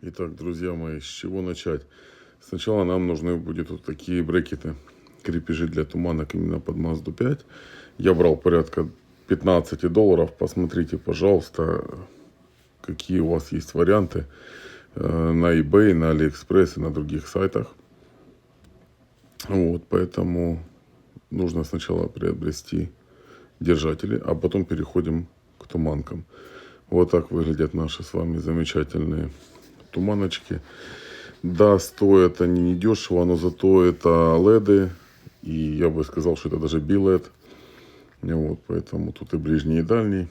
Итак, друзья мои, с чего начать? Сначала нам нужны будут вот такие брекеты, крепежи для туманок именно под Mazda 5. Я брал порядка $15. Посмотрите, пожалуйста, какие у вас есть варианты на eBay, на AliExpress и на других сайтах. Вот, поэтому нужно сначала приобрести держатели, а потом переходим к туманкам. Вот так выглядят наши с вами замечательные туманочки. Да, стоят они недешево, но зато это леды. И я бы сказал, что это даже билет. Вот, поэтому тут и ближний, и дальний.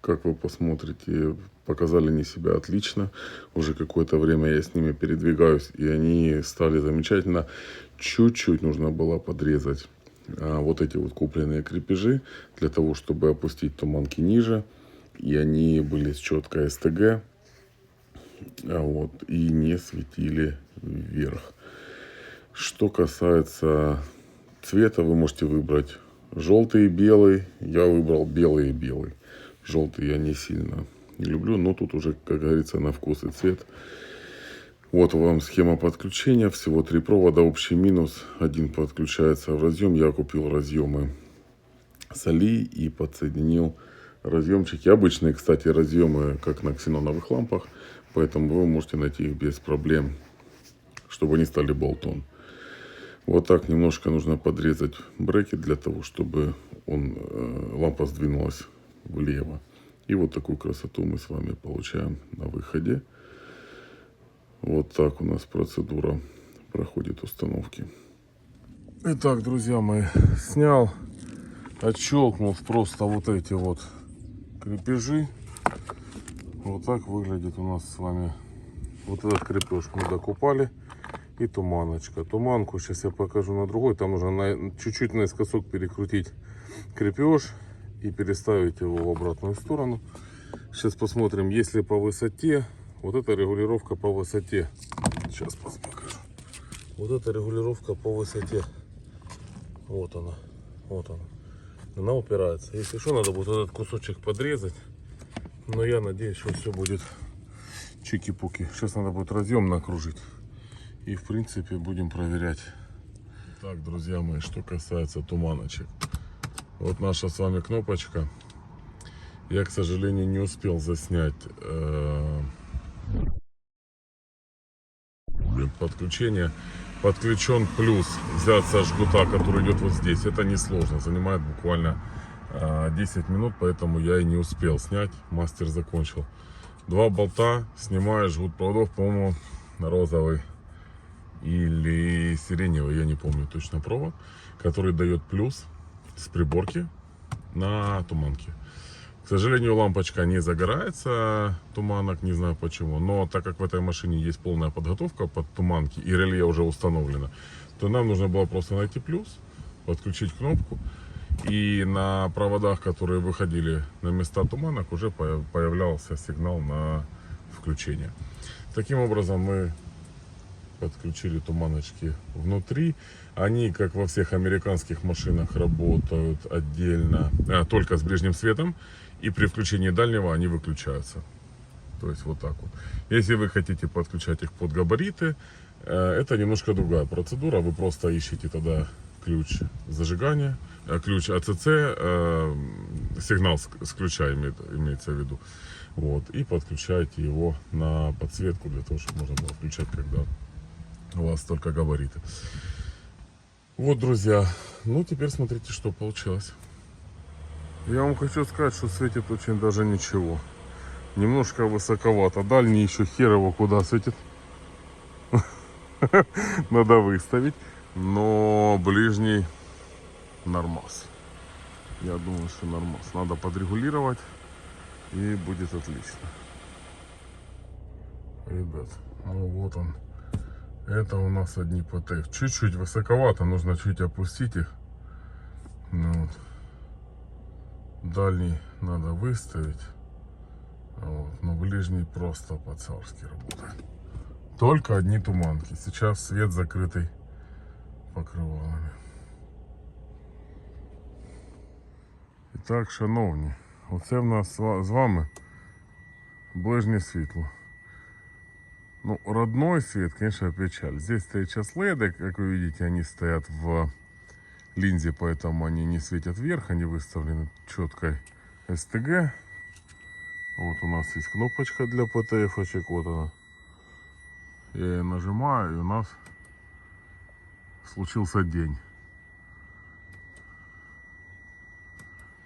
Как вы посмотрите, показали они себя отлично. Уже какое-то время я с ними передвигаюсь, и они стали замечательно. Чуть-чуть нужно было подрезать вот эти вот купленные крепежи, для того, чтобы опустить туманки ниже. И они были с четкой СТГ. Вот, и не светили вверх. Что касается цвета, вы можете выбрать желтый и белый. Я выбрал белый и белый. Желтый я не сильно не люблю, но тут уже, как говорится, на вкус и цвет. Вот вам схема подключения. Всего 3 провода. Общий минус. Один подключается в разъем. Я купил разъемы с Али и подсоединил разъемчики. Обычные, кстати, разъемы, как на ксеноновых лампах. Поэтому вы можете найти их без проблем, чтобы они стали болтом. Вот так немножко нужно подрезать брекет для того, чтобы лампа сдвинулась влево. И вот такую красоту мы с вами получаем на выходе. Вот так у нас процедура проходит установки. Итак, друзья мои, снял, отщелкнул просто вот эти вот крепежи. Вот так выглядит у нас с вами вот этот крепеж. Мы докупали. И туманочка. Туманку сейчас я покажу на другой. Там нужно чуть-чуть наискосок перекрутить крепеж и переставить его в обратную сторону. Сейчас посмотрим, если по высоте. Вот эта регулировка по высоте. Сейчас покажу. Вот эта регулировка по высоте. Вот она. Вот она. Она упирается. Если что, надо будет этот кусочек подрезать. Но я надеюсь, что все будет чики-пуки. Сейчас надо будет разъем накружить. И в принципе будем проверять. Так, друзья мои, что касается туманочек. Вот наша с вами кнопочка. Я, к сожалению, не успел заснять подключение. Подключен плюс. Взять со жгута, который идет вот здесь. Это несложно. Занимает буквально 10 минут. Поэтому я и не успел снять. Мастер закончил. 2 болта. Снимаю жгут проводов, по-моему, розовый или сиреневый, я не помню точно, провод, который дает плюс с приборки на туманке. К сожалению, лампочка не загорается, туманок, не знаю почему, но так как в этой машине есть полная подготовка под туманки и реле уже установлено, то нам нужно было просто найти плюс, подключить кнопку, и на проводах, которые выходили на места туманок, уже появлялся сигнал на включение. Таким образом мы подключили туманочки внутри. Они, как во всех американских машинах, работают отдельно, только с ближним светом. И при включении дальнего они выключаются. То есть вот так вот. Если вы хотите подключать их под габариты, это немножко другая процедура. Вы просто ищете тогда ключ зажигания, ключ АЦЦ, сигнал с ключа имеется в виду. Вот, и подключаете его на подсветку, для того, чтобы можно было включать, когда у вас только габариты. Вот, друзья, ну теперь смотрите, что получилось. Я вам хочу сказать, что светит очень даже ничего. Немножко высоковато. Дальний еще хер его куда светит. Надо выставить. Но ближний нормас. Я думаю, что нормас. Надо подрегулировать, и будет отлично. Ребят, ну вот он. Это у нас одни ПТ. Чуть-чуть высоковато, нужно чуть опустить их. Ну, вот. Дальний надо выставить. Вот. Но ближний просто по-царски работает. Только одни туманки. Сейчас свет закрытый покривалами. І так, шановні, оце в нас з вами ближнє світло. Ну, родной свет, конечно, печаль. Здесь стоят сейчас леды, как вы видите, они стоят в линзе, поэтому они не светят вверх, они выставлены четкой СТГ. Вот у нас есть кнопочка для ПТФ-очек, вот она. Я ее нажимаю, и у нас случился день.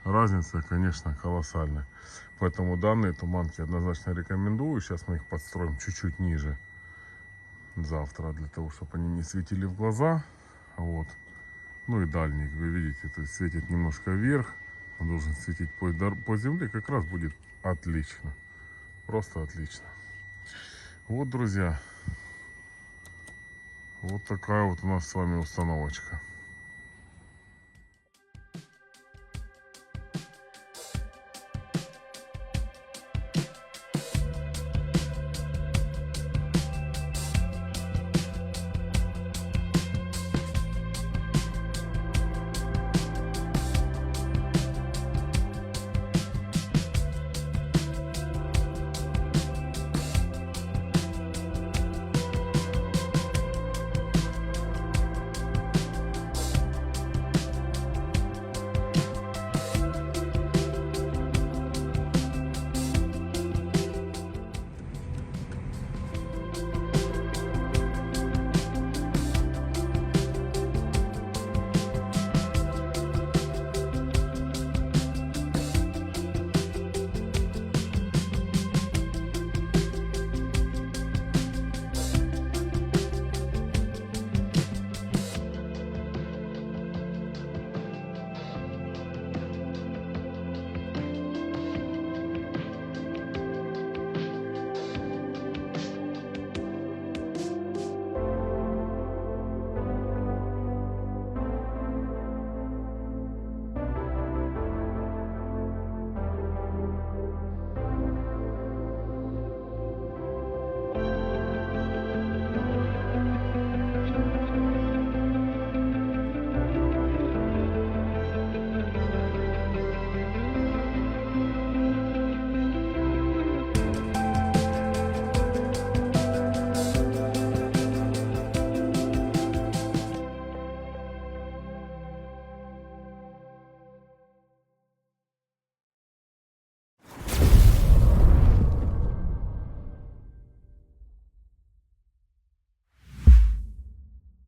Разница, конечно, колоссальная. Поэтому данные туманки однозначно рекомендую. Сейчас мы их подстроим чуть-чуть ниже завтра, для того, чтобы они не светили в глаза. Вот. Ну и дальник, вы видите, то есть светит немножко вверх. Он должен светить по земле, как раз будет отлично. Просто отлично. Вот, друзья. Вот такая вот у нас с вами установочка.